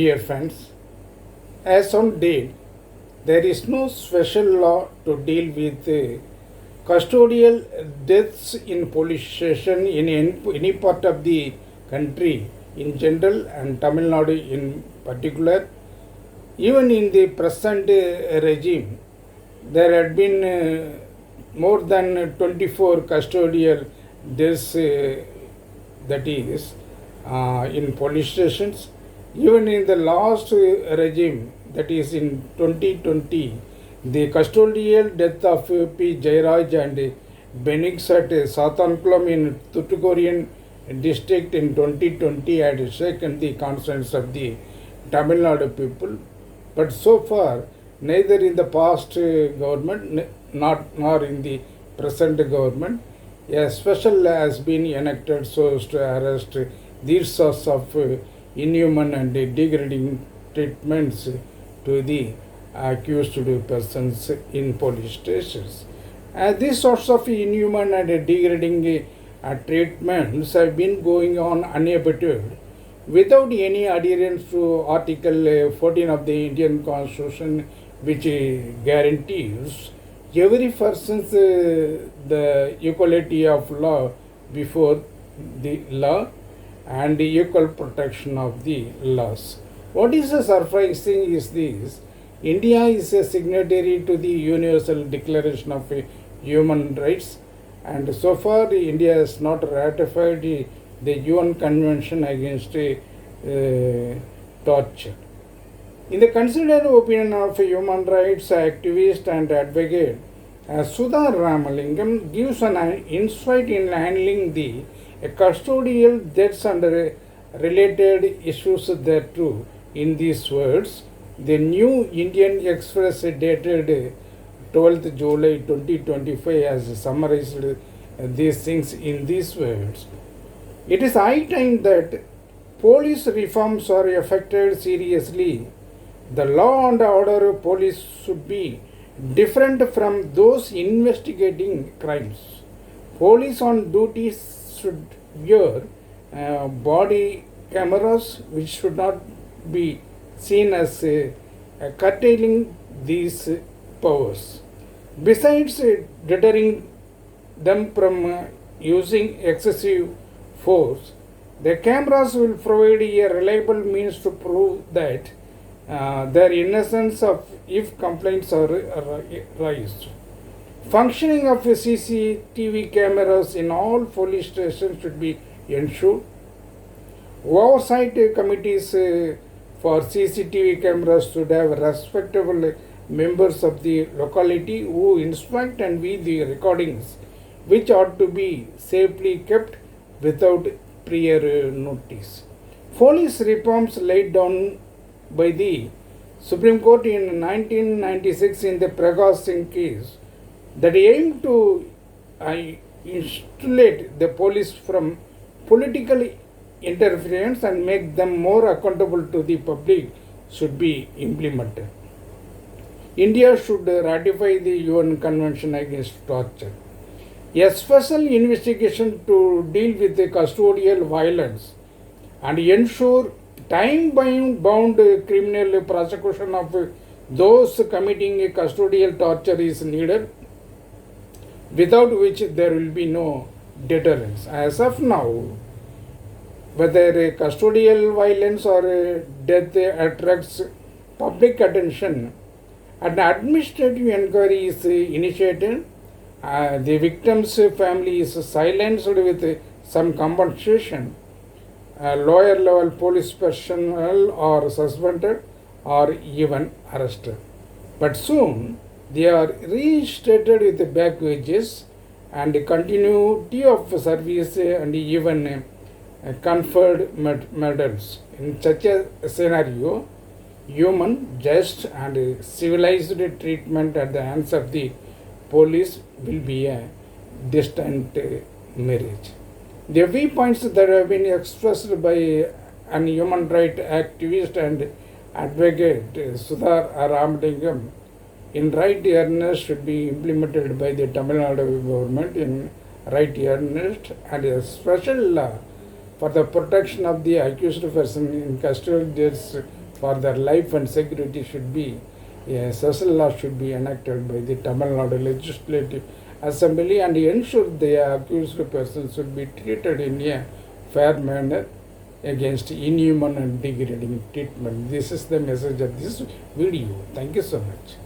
Dear friends, as on date, there is no special law to deal with custodial deaths in police station in any part of the country in general and Tamil Nadu in particular. Even in the present regime, there had been more than 24 custodial deaths, that is, in police stations. Even in the last regime, that is in 2020, the custodial death of P. Jairaj and Benix at Sathankulam in Thuttukurian district in 2020 had shaken the conscience of the Tamil Nadu people. But so far, neither in the past government nor in the present government, a special law has been enacted so as to arrest these sorts of inhuman and degrading treatments to the accused persons in police stations. These sorts of inhuman and degrading treatments have been going on unabated without any adherence to Article 14 of the Indian Constitution, which guarantees every person's the equality of law before the law and equal protection of the laws. What is surprising is this: India is a signatory to the Universal Declaration of Human Rights, and so far India has not ratified the UN Convention against torture. In the considered opinion of human rights activist and advocate, Sudha Ramalingam gives an insight in handling the custodial deaths and related issues thereto in these words. The New Indian Express dated 12th July 2025 has summarized these things in these words. It is high time that police reforms are affected seriously. The law and order of police should be different from those investigating crimes. Police on duty should wear body cameras, which should not be seen as curtailing these powers. Besides deterring them from using excessive force, the cameras will provide a reliable means to prove that their innocence of if complaints are raised. Functioning of CCTV cameras in all police stations should be ensured. Oversight committees for CCTV cameras should have respectable members of the locality who inspect and view the recordings, which ought to be safely kept without prior notice. Police reforms laid down by the Supreme Court in 1996 in the Prakash Singh case that aimed to insulate the police from political interference and make them more accountable to the public should be implemented. India should ratify the UN Convention against torture. A special investigation to deal with the custodial violence and ensure time-bound criminal prosecution of those committing custodial torture is needed, without which there will be no deterrence. As of now, whether custodial violence or death attracts public attention, an administrative inquiry is initiated. The victim's family is silenced with some compensation. Lower level police personnel are suspended or even arrested. But soon they are reinstated with back wages and continuity of service and even conferred medals. In such a scenario, human, just and civilized treatment at the hands of the police will be a distant marriage. The viewpoints that have been expressed by an human rights activist and advocate Sudha Ramalingam in right earnest should be implemented by the Tamil Nadu government in right earnest, and a special law for the protection of the accused person in custodial deaths for their life and security should be, a special law should be enacted by the Tamil Nadu Legislative Assembly and ensure the accused person should be treated in a fair manner against inhuman and degrading treatment. This is the message of this video. Thank you so much.